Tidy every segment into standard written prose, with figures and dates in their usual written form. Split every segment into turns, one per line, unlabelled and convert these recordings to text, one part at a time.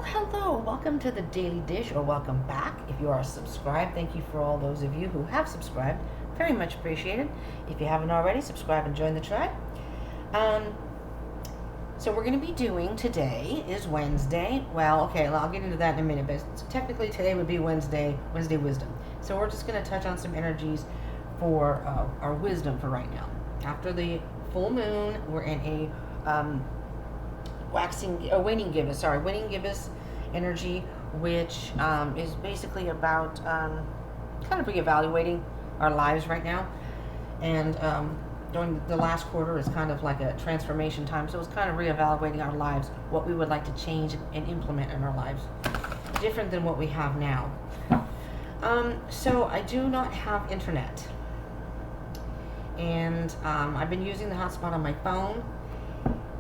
Well, hello. Welcome to the Daily Dish, or welcome back. If you are subscribed, thank you for all those of you who have subscribed. Very much appreciated. If you haven't already, subscribe and join the tribe. So we're going to be doing, today is Wednesday. Well, okay, I'll get into that in a minute, but technically today would be Wednesday Wisdom. So we're just going to touch on some energies for our wisdom for right now. After the full moon, we're in a waning gibbous energy, which is basically about kind of reevaluating our lives right now. And during the last quarter is kind of like a transformation time, so it's kind of reevaluating our lives, what we would like to change and implement in our lives, different than what we have now. So I do not have internet, and I've been using the hotspot on my phone.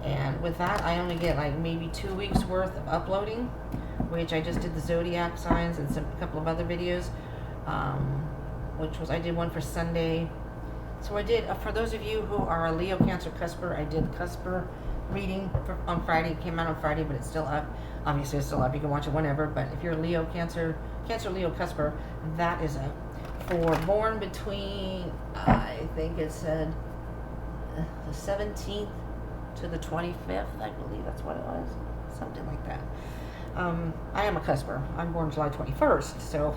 And with that, I only get like maybe 2 weeks worth of uploading, which I just did the zodiac signs and a couple of other videos, I did one for Sunday. So I did, for those of you who are a Leo, Cancer, Cusper, I did the Cusper reading on Friday. It came out on Friday, but it's still up. Obviously, it's still up. You can watch it whenever. But if you're a Leo, Cancer, Leo, Cusper, that is up. For born between, I think it said the 17th to the 25th, I believe that's what it was, something like that. I am a cusper. I'm born July 21st, so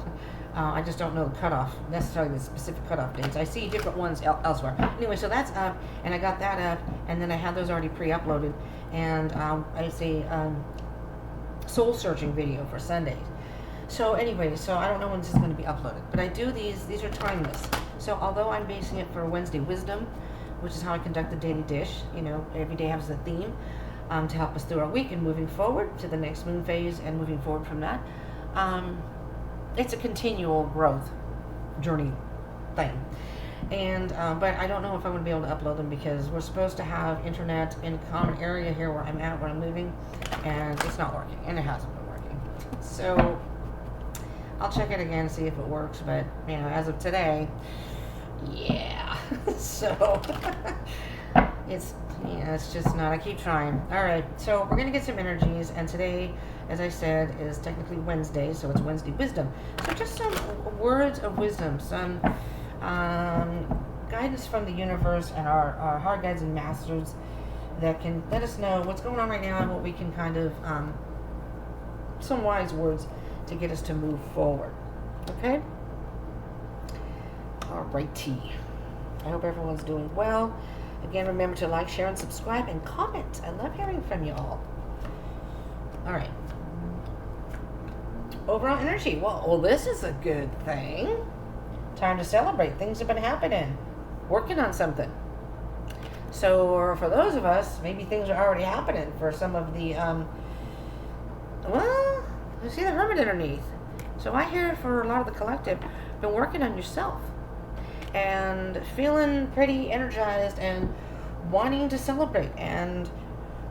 I just don't know the cutoff, necessarily the specific cutoff dates. I see different ones elsewhere. Anyway, so that's up, and I got that up, and then I had those already pre-uploaded, and I see soul searching video for Sundays. So anyway, so I don't know when this is going to be uploaded, but I do these are timeless. So although I'm basing it for Wednesday Wisdom, which is how I conduct the Daily Dish. You know, every day has a theme to help us through our week and moving forward to the next moon phase and moving forward from that. It's a continual growth journey thing. And but I don't know if I'm going to be able to upload them because we're supposed to have internet in a common area here where I'm at, where I'm moving, and it's not working, and it hasn't been working. So I'll check it again, see if it works, but you know, as of today, yeah. So it's just not. I keep trying. All right, so we're gonna get some energies, and today, as I said, is technically Wednesday, so it's Wednesday Wisdom. So just some words of wisdom, some guidance from the universe and our hard guides and masters that can let us know what's going on right now and what we can kind of some wise words to get us to move forward. Okay. Alrighty. I hope everyone's doing well. Again, remember to like, share, and subscribe, and comment. I love hearing from you all. Alright. Overall energy. Well, this is a good thing. Time to celebrate. Things have been happening. Working on something. So, for those of us, maybe things are already happening. For some of the, well, you see the Hermit underneath. So I hear for a lot of the collective, been working on yourself. And feeling pretty energized and wanting to celebrate, and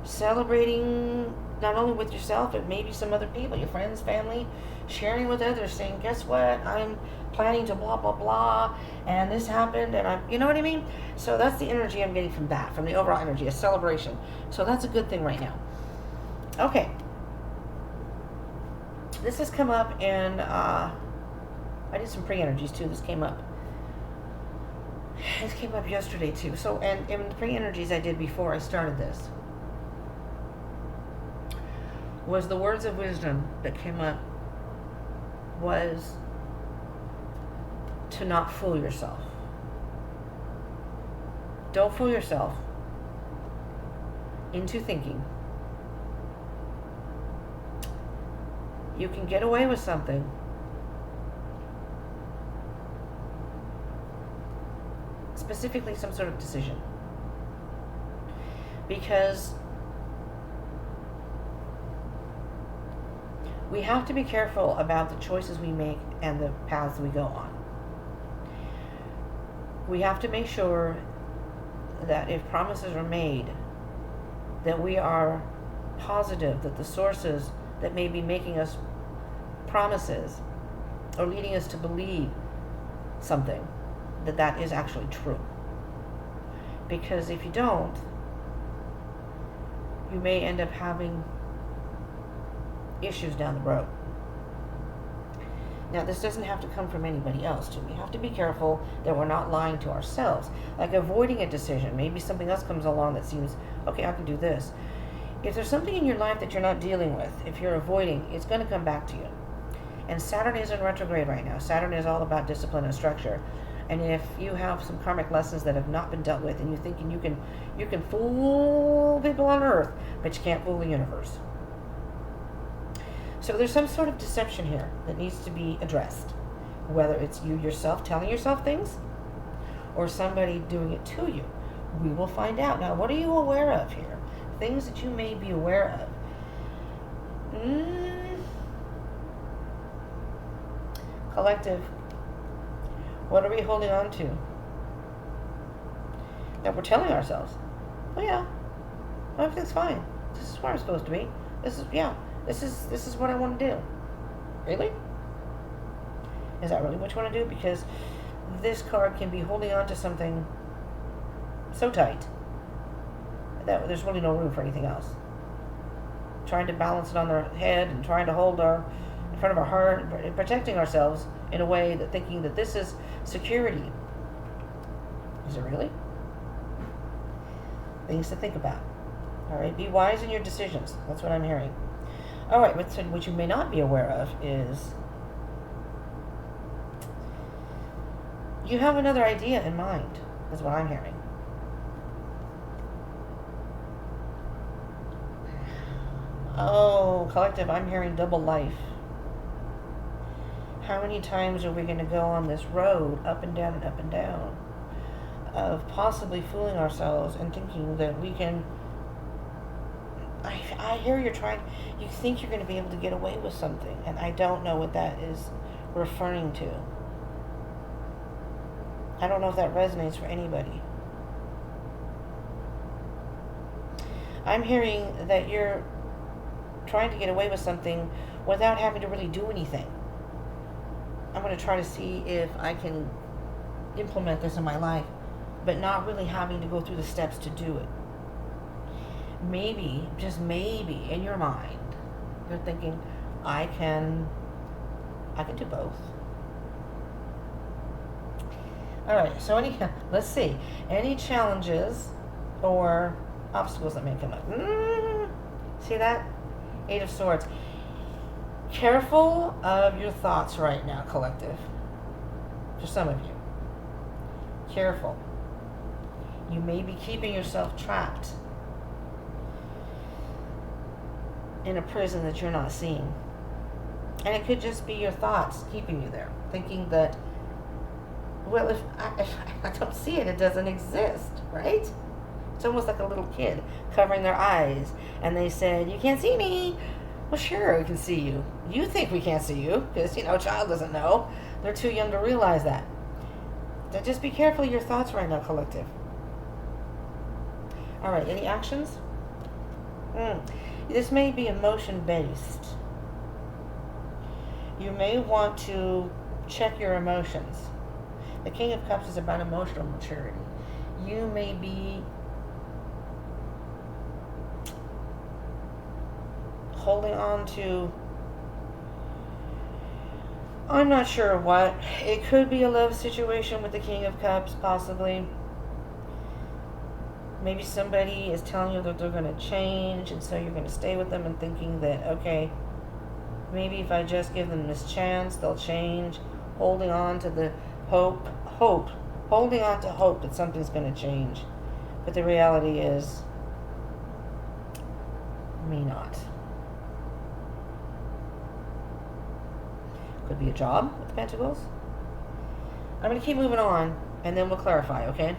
celebrating not only with yourself but maybe some other people, your friends, family, sharing with others, saying, guess what, I'm planning to blah blah blah, and this happened, and you know what I mean. So that's the energy I'm getting from that, from the overall energy, a celebration. So that's a good thing right now. Okay, this has come up, and I did some pre-energies too. This came up yesterday too. So, and in the pre-energies I did before I started this was the words of wisdom that came up was to not fool yourself. Don't fool yourself into thinking you can get away with something specifically some sort of decision, because we have to be careful about the choices we make and the paths we go on. We have to make sure that if promises are made, that we are positive that the sources that may be making us promises or leading us to believe something, that is actually true. Because if you don't, you may end up having issues down the road. Now, this doesn't have to come from anybody else, too. We have to be careful that we're not lying to ourselves, like avoiding a decision. Maybe something else comes along that seems, okay, I can do this. If there's something in your life that you're not dealing with, if you're avoiding, it's going to come back to you. And Saturn is in retrograde right now. Saturn is all about discipline and structure. And if you have some karmic lessons that have not been dealt with, and you're thinking you can fool people on Earth, but you can't fool the universe. So there's some sort of deception here that needs to be addressed. Whether it's you yourself telling yourself things, or somebody doing it to you. We will find out. Now, what are you aware of here? Things that you may be aware of. Collective. What are we holding on to? That we're telling ourselves, oh yeah, everything's fine. This is where I'm supposed to be. This is what I want to do. Really? Is that really what you want to do? Because this card can be holding on to something so tight that there's really no room for anything else. Trying to balance it on their head and trying to hold our in front of our heart and protecting ourselves in a way that thinking that this is security. Is it really? Things to think about. All right, be wise in your decisions. That's what I'm hearing. All right, what you may not be aware of is you have another idea in mind, is what I'm hearing. Oh, collective, I'm hearing double life. How many times are we going to go on this road, up and down and up and down, of possibly fooling ourselves and thinking that we can... I hear you think you're going to be able to get away with something, and I don't know what that is referring to. I don't know if that resonates for anybody. I'm hearing that you're trying to get away with something without having to really do anything. I'm going to try to see if I can implement this in my life, but not really having to go through the steps to do it. Maybe, just maybe, in your mind, you're thinking, I can do both. All right, so let's see, any challenges or obstacles that may come up. See that? Eight of Swords. Careful of your thoughts right now, collective. For some of you. Careful. You may be keeping yourself trapped in a prison that you're not seeing. And it could just be your thoughts keeping you there. Thinking that, well, if I don't see it, it doesn't exist, right? It's almost like a little kid covering their eyes. And they said, you can't see me. Well, sure, we can see you. You think we can't see you because, a child doesn't know. They're too young to realize that. So just be careful of your thoughts right now, collective. All right, any actions? This may be emotion-based. You may want to check your emotions. The King of Cups is about emotional maturity. You may be holding on to, I'm not sure what. It could be a love situation with the King of Cups, possibly. Maybe somebody is telling you that they're going to change, and so you're going to stay with them and thinking that, okay, maybe if I just give them this chance, they'll change. Holding on to the hope, holding on to hope that something's going to change. But the reality is, may not. Could be a job with the Pentacles. I'm going to keep moving on, and then we'll clarify, okay?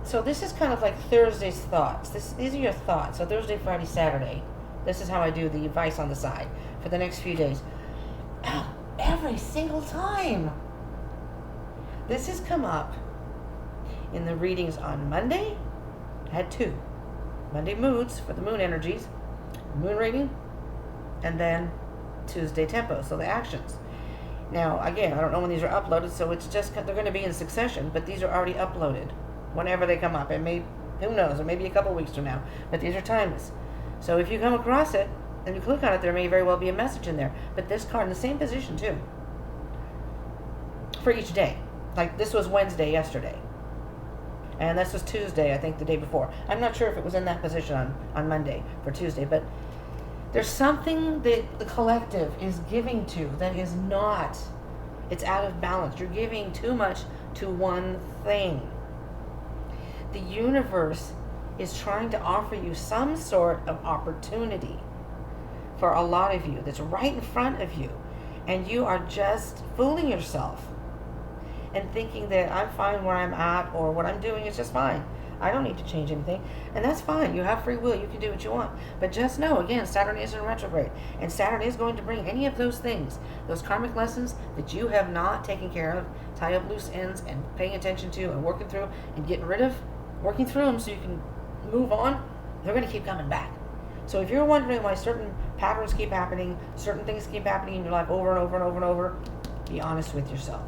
So this is kind of like Thursday's thoughts. These are your thoughts. So Thursday, Friday, Saturday. This is how I do the advice on the side for the next few days. Every single time. This has come up in the readings on Monday. I had 2. Monday moods for the moon energies, moon reading, and then Tuesday tempo, so the actions. Now, again, I don't know when these are uploaded, so it's just, they're going to be in succession, but these are already uploaded whenever they come up. It may, who knows, it may be a couple weeks from now, but these are timeless. So if you come across it, And you click on it, there may very well be a message in there. But this card in the same position too. For each day. Like this was Wednesday yesterday. And this was Tuesday, I think, the day before. I'm not sure if it was in that position on Monday for Tuesday, but there's something that the collective is giving to that is not, it's out of balance. You're giving too much to one thing. The universe is trying to offer you some sort of opportunity for a lot of you that's right in front of you. And you are just fooling yourself and thinking that I'm fine where I'm at or what I'm doing is just fine. I don't need to change anything. And that's fine. You have free will. You can do what you want. But just know, again, Saturn is in retrograde. And Saturn is going to bring any of those things, those karmic lessons that you have not taken care of, tie up loose ends and paying attention to and working through and getting rid of, working through them so you can move on, they're going to keep coming back. So if you're wondering why certain patterns keep happening, certain things keep happening in your life over and over and over and over, be honest with yourself.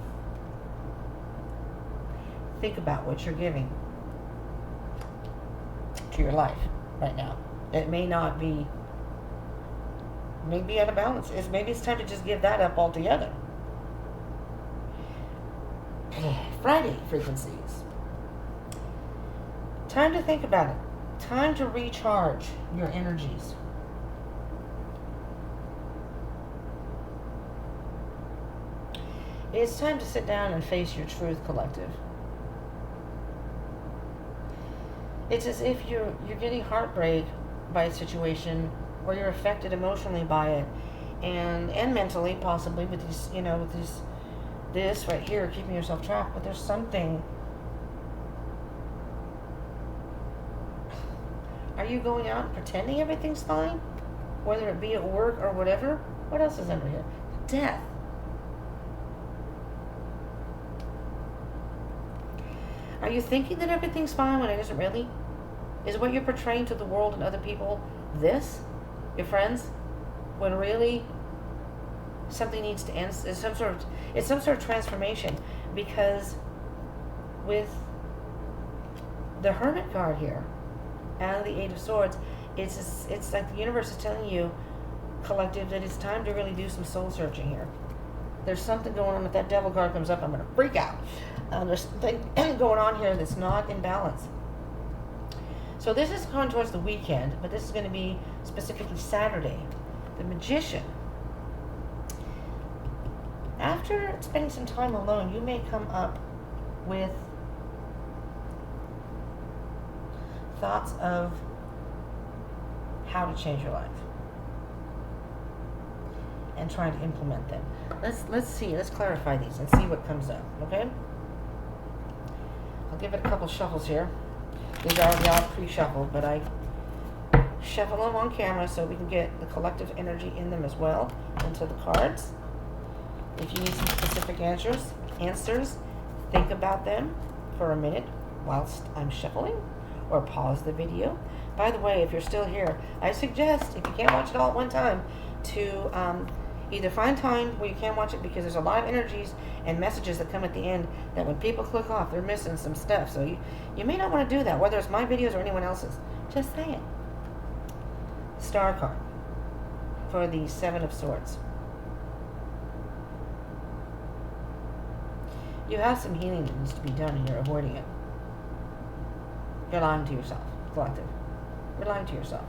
Think about what you're giving to your life right now. It may not be, maybe out of balance. Maybe it's time to just give that up altogether. Friday frequencies. Time to think about it. Time to recharge your energies. It's time to sit down and face your truth, collective. It's as if you're getting heartbreak by a situation, or you're affected emotionally by it, and mentally possibly with these, with this right here, keeping yourself trapped. But there's something. Are you going out and pretending everything's fine, whether it be at work or whatever? What else is under here? Death. Are you thinking that everything's fine when it isn't really? Is what you're portraying to the world and other people this? Your friends? When really something needs to end? It's some sort of transformation. Because with the Hermit card here and the Eight of Swords, it's like the universe is telling you, collective, that it's time to really do some soul searching here. There's something going on. If that Devil card comes up, I'm going to freak out. There's something going on here that's not in balance. So this is going towards the weekend, but this is going to be specifically Saturday. The Magician. After spending some time alone, you may come up with thoughts of how to change your life and trying to implement them. Let's clarify these and see what comes up, okay? I'll give it a couple shuffles here. These are all pre-shuffled, but I shuffle them on camera so we can get the collective energy in them as well into the cards. If you need some specific answers, think about them for a minute whilst I'm shuffling, or pause the video. By the way, if you're still here, I suggest, if you can't watch it all at one time, to either find time where you can watch it, because there's a lot of energies and messages that come at the end that when people click off, they're missing some stuff. So you may not want to do that, whether it's my videos or anyone else's. Just saying. Star card for the Seven of Swords. You have some healing that needs to be done and you're avoiding it. You're lying to yourself, collective. You're lying to yourself.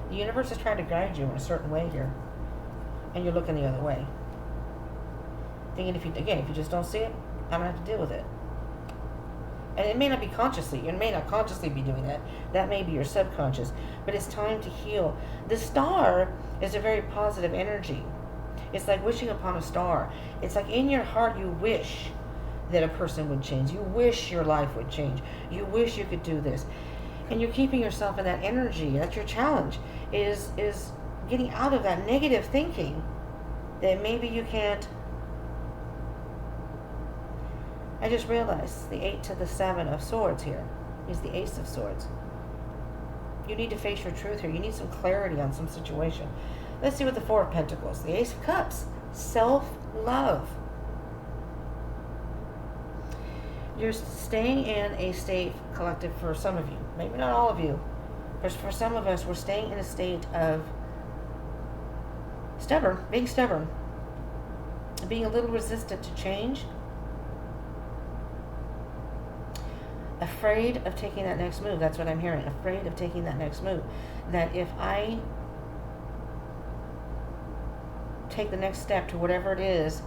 The universe is trying to guide you in a certain way here, and you're looking the other way. Thinking if you just don't see it, I'm going to have to deal with it. And it may not be consciously. You may not consciously be doing that. That may be your subconscious. But it's time to heal. The star is a very positive energy. It's like wishing upon a star. It's like in your heart you wish that a person would change. You wish your life would change. You wish you could do this. And you're keeping yourself in that energy. That's your challenge, is getting out of that negative thinking that maybe you can't. I just realized the 8 to the 7 of Swords here is the Ace of Swords. You need to face your truth here. You need some clarity on some situation. Let's see what the 4 of Pentacles. The Ace of Cups. Self-love. You're staying in a state, collective, for some of you, maybe not all of you, but for some of us, we're staying in a state of being stubborn, being a little resistant to change, afraid of taking that next move. That's what I'm hearing. Afraid of taking that next move. That if I take the next step to whatever it is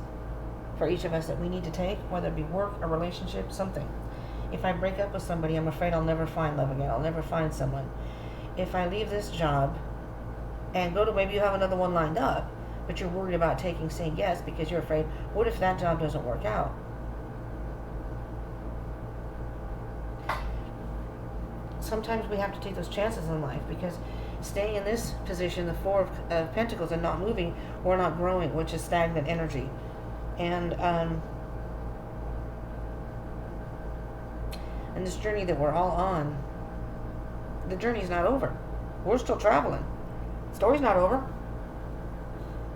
for each of us that we need to take, whether it be work, a relationship, something. If I break up with somebody, I'm afraid I'll never find love again. I'll never find someone. If I leave this job and go to, maybe you have another one lined up, but you're worried about saying yes because you're afraid, what if that job doesn't work out? Sometimes we have to take those chances in life, because staying in this position, the Four of Pentacles, and not moving, we're not growing, which is stagnant energy. And this journey that we're all on, the journey's not over. We're still traveling. The story's not over.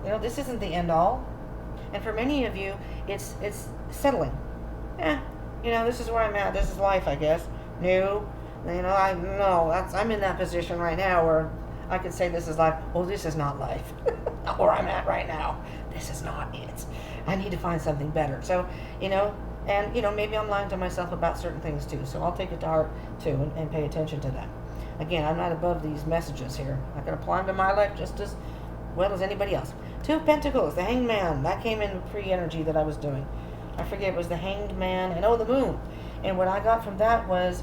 You know, this isn't the end all. And for many of you, it's settling. You know, this is where I'm at. This is life, I guess. No, you know, I'm in that position right now where I could say this is life. Oh, this is not life. Not where I'm at right now. This is not it. I need to find something better. So, you know, and, you know, maybe I'm lying to myself about certain things too. So I'll take it to heart too and pay attention to that. Again, I'm not above these messages here. I can apply them to my life just as well as anybody else. Two of Pentacles, the Hanged Man. That came in pre-energy that I was doing. I forget, it was the Hanged Man and, the Moon. And what I got from that was,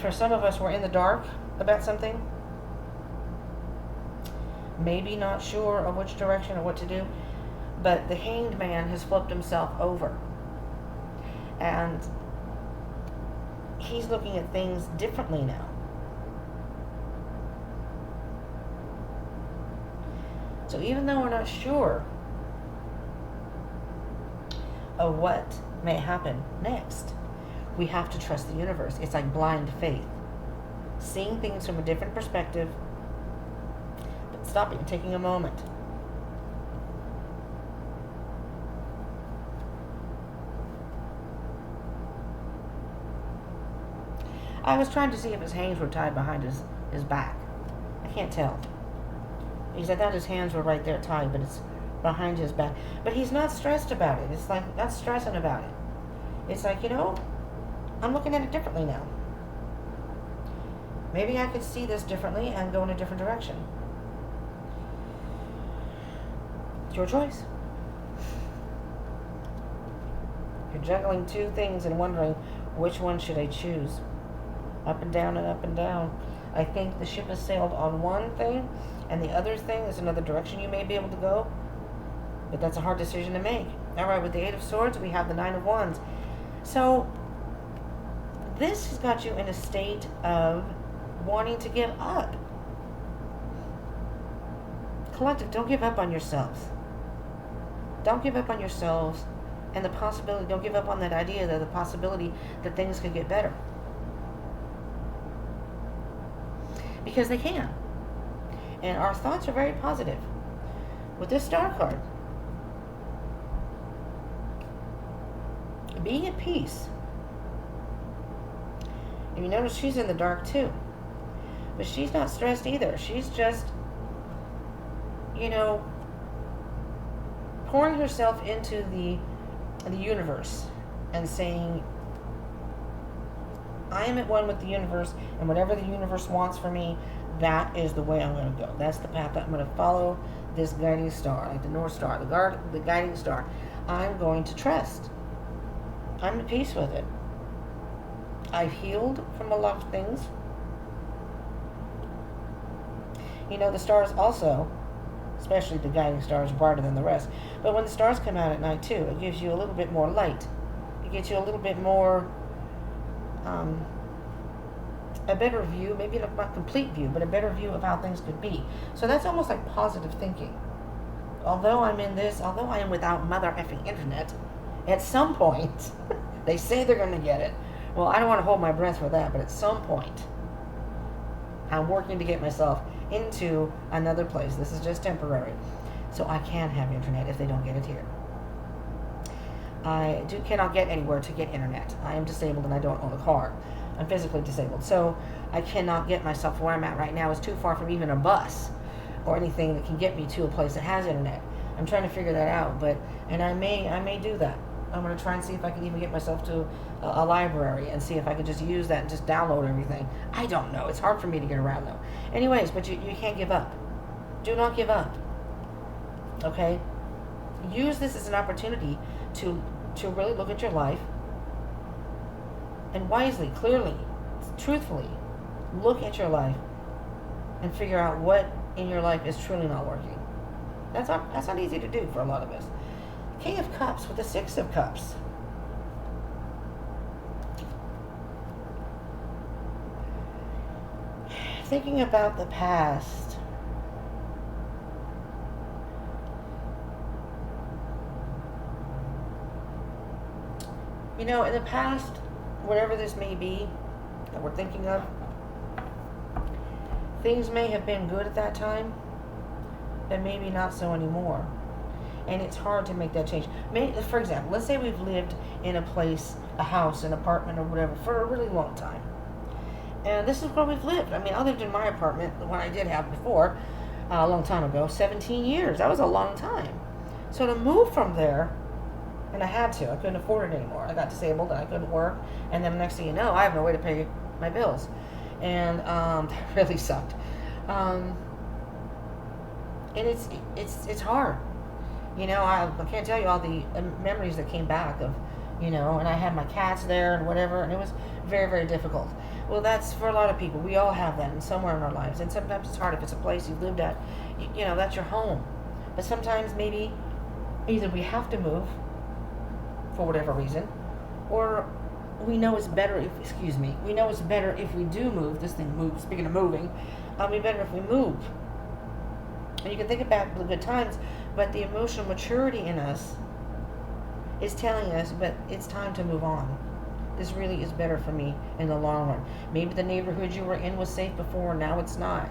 for some of us, we're in the dark about something. Maybe not sure of which direction or what to do. But the Hanged Man has flipped himself over. And he's looking at things differently now. So even though we're not sure of what may happen next, we have to trust the universe. It's like blind faith. Seeing things from a different perspective, but stopping and taking a moment. I was trying to see if his hands were tied behind his back. I can't tell. Because I thought his hands were right there tied, but it's behind his back. But he's not stressed about it. It's like, not stressing about it. It's like, you know, I'm looking at it differently now. Maybe I could see this differently and go in a different direction. It's your choice. You're juggling two things and wondering, which one should I choose? Up and down and up and down. I think the ship has sailed on one thing, and the other thing is another direction you may be able to go. But that's a hard decision to make. All right, with the Eight of Swords, we have the Nine of Wands. So this has got you in a state of wanting to give up. Collective, don't give up on yourselves. Don't give up on yourselves and the possibility, don't give up on that idea, that the possibility that things could get better. Because they can. And our thoughts are very positive. With this Star card, being at peace. And you notice she's in the dark too. But she's not stressed either. She's just, you know, pouring herself into the universe and saying, I am at one with the universe, and whatever the universe wants for me, that is the way I'm going to go. That's the path that I'm going to follow. This guiding star, like the North Star, the guiding star. I'm going to trust. I'm at peace with it. I've healed from a lot of things. You know, the stars also, especially the guiding star, is brighter than the rest. But when the stars come out at night too, it gives you a little bit more light. It gives you a little bit more, a better view, maybe not a complete view, but a better view of how things could be. So that's almost like positive thinking. Although I am without mother effing internet, at some point, they say they're going to get it. Well, I don't want to hold my breath for that, but at some point, I'm working to get myself into another place. This is just temporary. So I can have internet if they don't get it here. cannot get anywhere to get internet. I am disabled and I don't own a car. I'm physically disabled, so I cannot get myself where I'm at right now. Is too far from even a bus or anything that can get me to a place that has internet. I'm trying to figure that out, and I may do that. I'm going to try and see if I can even get myself to a library and see if I can just use that and just download everything. I don't know. It's hard for me to get around though. Anyways, but you can't give up. Do not give up. Okay? Use this as an opportunity to really look at your life and wisely, clearly, truthfully look at your life and figure out what in your life is truly not working. That's not easy to do for a lot of us. King of Cups with the Six of Cups. Thinking about the past. You know, in the past, whatever this may be that we're thinking of, things may have been good at that time, but maybe not so anymore. And it's hard to make that change. For example, let's say we've lived in a place, a house, an apartment, or whatever, for a really long time. And this is where we've lived. I mean, I lived in my apartment, the one I did have before, a long time ago, 17 years. That was a long time. So to move from there, and I had to, I couldn't afford it anymore. I got disabled and I couldn't work. And then next thing you know, I have no way to pay my bills. And that really sucked. And it's hard. You know, I can't tell you all the memories that came back of, you know, and I had my cats there and whatever, and it was very, very difficult. Well, that's for a lot of people. We all have that somewhere in our lives. And sometimes it's hard if it's a place you've lived at, you know, that's your home. But sometimes maybe either we have to move for whatever reason, or we know it's better if, we know it's better if we do move. This thing moves. Speaking of moving, it'd be better if we move. And you can think about the good times, but the emotional maturity in us is telling us, but it's time to move on. This really is better for me in the long run. Maybe the neighborhood you were in was safe before, now it's not.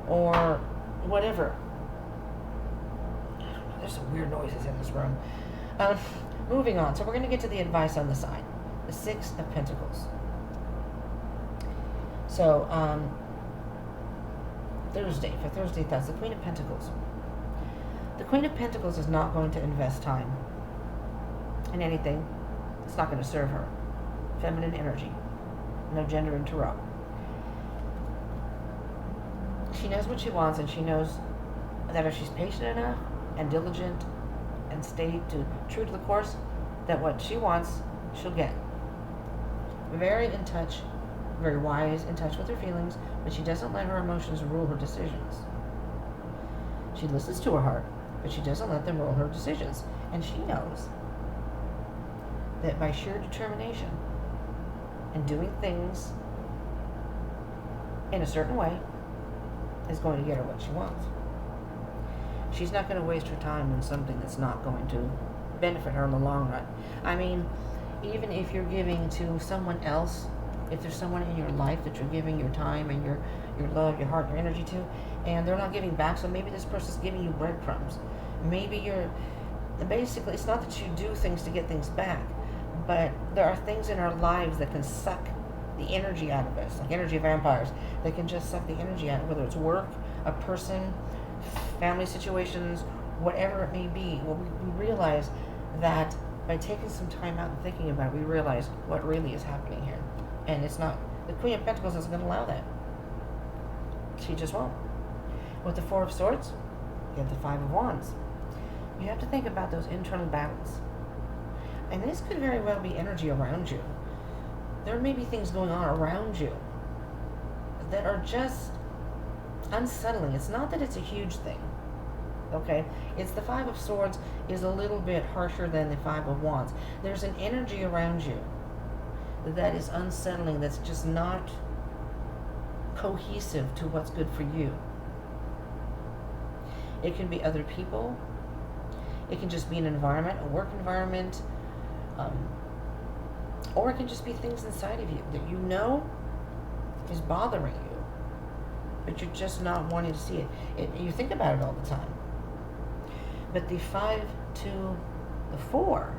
Or whatever. There's some weird noises in this room. Moving on. So we're going to get to the advice on the side. The Six of Pentacles. So, for Thursday thoughts, the Queen of Pentacles. The Queen of Pentacles is not going to invest time in anything. It's not going to serve her. Feminine energy. No gender interrupt. She knows what she wants, and she knows that if she's patient enough and diligent and stay true to the course, that what she wants, she'll get. Very in touch, very wise, in touch with her feelings, but she doesn't let her emotions rule her decisions. She listens to her heart, but she doesn't let them rule her decisions. And she knows that by sheer determination and doing things in a certain way is going to get her what she wants. She's not going to waste her time on something that's not going to benefit her in the long run. I mean, even if you're giving to someone else, if there's someone in your life that you're giving your time and your love, your heart, your energy to, and they're not giving back, so maybe this person's giving you breadcrumbs. Maybe basically, it's not that you do things to get things back, but there are things in our lives that can suck the energy out of us, like energy vampires. They can just suck the energy out, whether it's work, a person, family situations, whatever it may be. Well, we realize that by taking some time out and thinking about it, we realize what really is happening here. And it's not, the Queen of Pentacles isn't going to allow that. She just won't. With the Four of Swords, you have the Five of Wands. You have to think about those internal battles. And this could very well be energy around you. There may be things going on around you that are just unsettling. It's not that it's a huge thing. Okay? It's the Five of Swords is a little bit harsher than the Five of Wands. There's an energy around you that is unsettling, that's just not cohesive to what's good for you. It can be other people. It can just be an environment, a work environment, or it can just be things inside of you that you know is bothering you, but you're just not wanting to see it. You think about it all the time. But the 5 to the 4,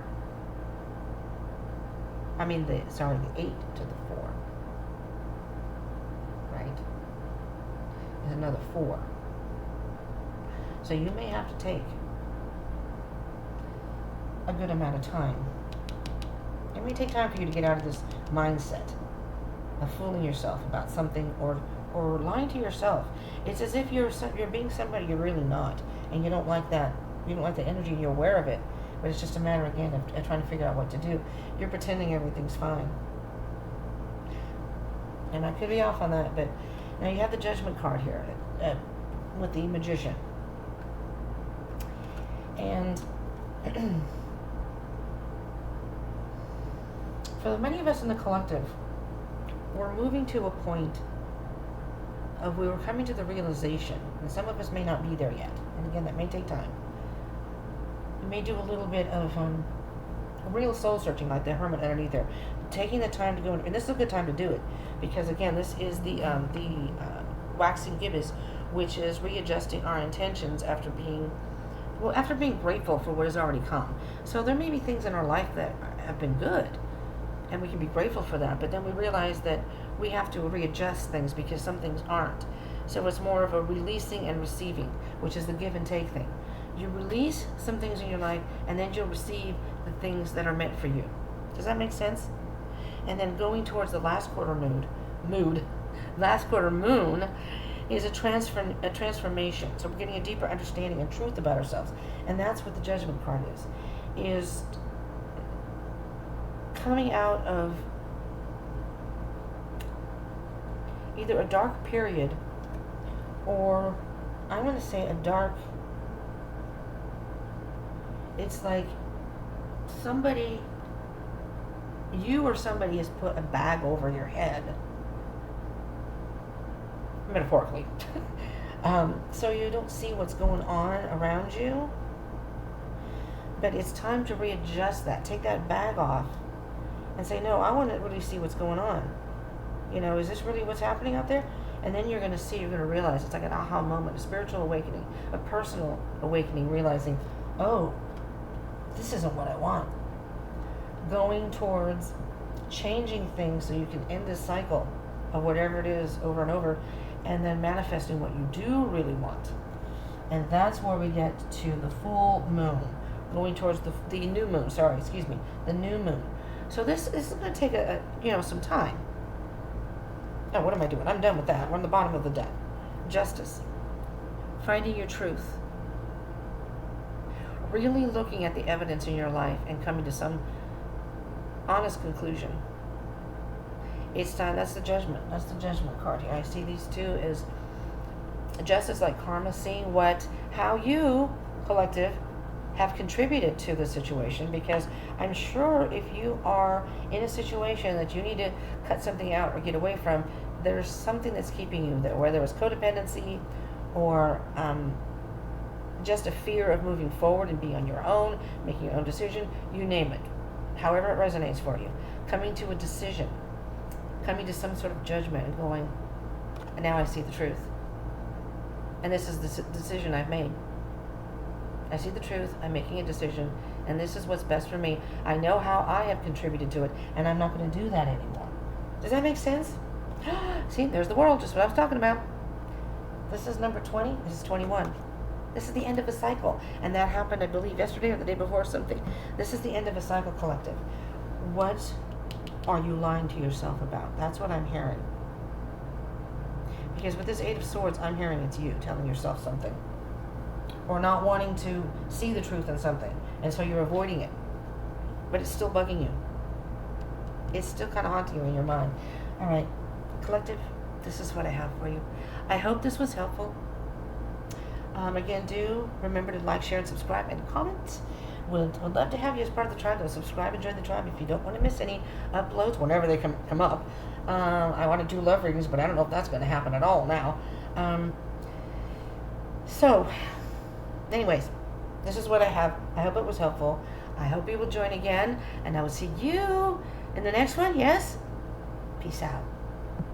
the 8 to the 4. Right? Is another 4. So you may have to take a good amount of time. It may take time for you to get out of this mindset of fooling yourself about something or lying to yourself. It's as if you're being somebody you're really not, and you don't like that. You don't like the energy, and you're aware of it. But it's just a matter again of trying to figure out what to do. You're pretending everything's fine, and I could be off on that. But now you have the Judgment card here with the Magician, and for many of us in the collective, we're moving to a point of we were coming to the realization, and some of us may not be there yet, and again, that may take time. You may do a little bit of real soul searching, like the Hermit underneath there, taking the time to go, and this is a good time to do it, because again, this is the waxing gibbous, which is readjusting our intentions after being grateful for what has already come. So there may be things in our life that have been good, and we can be grateful for that, but then we realize that we have to readjust things because some things aren't. So it's more of a releasing and receiving, which is the give and take thing. You release some things in your life, and then you'll receive the things that are meant for you. Does that make sense? And then going towards the last quarter last quarter moon is a transformation. So we're getting a deeper understanding and truth about ourselves. And that's what the Judgment card is coming out of either a dark period or I want to say it's like you or somebody has put a bag over your head, metaphorically, so you don't see what's going on around you. But it's time to readjust that. Take that bag off and say, no, I want to really see what's going on. Is this really what's happening out there? And then you're going to realize it's like an aha moment, a spiritual awakening, a personal awakening, realizing, oh, this isn't what I want. Going towards changing things so you can end this cycle of whatever it is over and over, and then manifesting what you do really want. And that's where we get to the full moon, going towards the new moon, the new moon. So this is going to take some time. Now, what am I doing? I'm done with that. We're on the bottom of the deck. Justice. Finding your truth. Really looking at the evidence in your life and coming to some honest conclusion. It's time. That's the Judgment. That's the Judgment card here. I see these two as justice, like karma, seeing how you, collective, have contributed to the situation, because I'm sure if you are in a situation that you need to cut something out or get away from, there's something that's keeping you there, whether it's codependency or just a fear of moving forward and being on your own, making your own decision, you name it, however it resonates for you, coming to a decision, coming to some sort of judgment and going, and now I see the truth. And this is the decision I've made. I see the truth, I'm making a decision, and this is what's best for me. I know how I have contributed to it, and I'm not going to do that anymore. Does that make sense? See, there's the world, just what I was talking about. This is number 20, this is 21. This is the end of a cycle, and that happened, I believe, yesterday or the day before or something. This is the end of a cycle, collective. What are you lying to yourself about? That's what I'm hearing. Because with this 8 of Swords, I'm hearing it's you telling yourself something. Or not wanting to see the truth in something, and so you're avoiding it. But it's still bugging you. It's still kind of haunting you in your mind. All right, collective, this is what I have for you. I hope this was helpful. Again, do remember to like, share, and subscribe, and comment. Would love to have you as part of the tribe. Subscribe and join the tribe if you don't want to miss any uploads whenever they come up. I want to do love readings, but I don't know if that's going to happen at all now. So, anyways, this is what I have. I hope it was helpful. I hope you will join again, and I will see you in the next one. Yes? Peace out.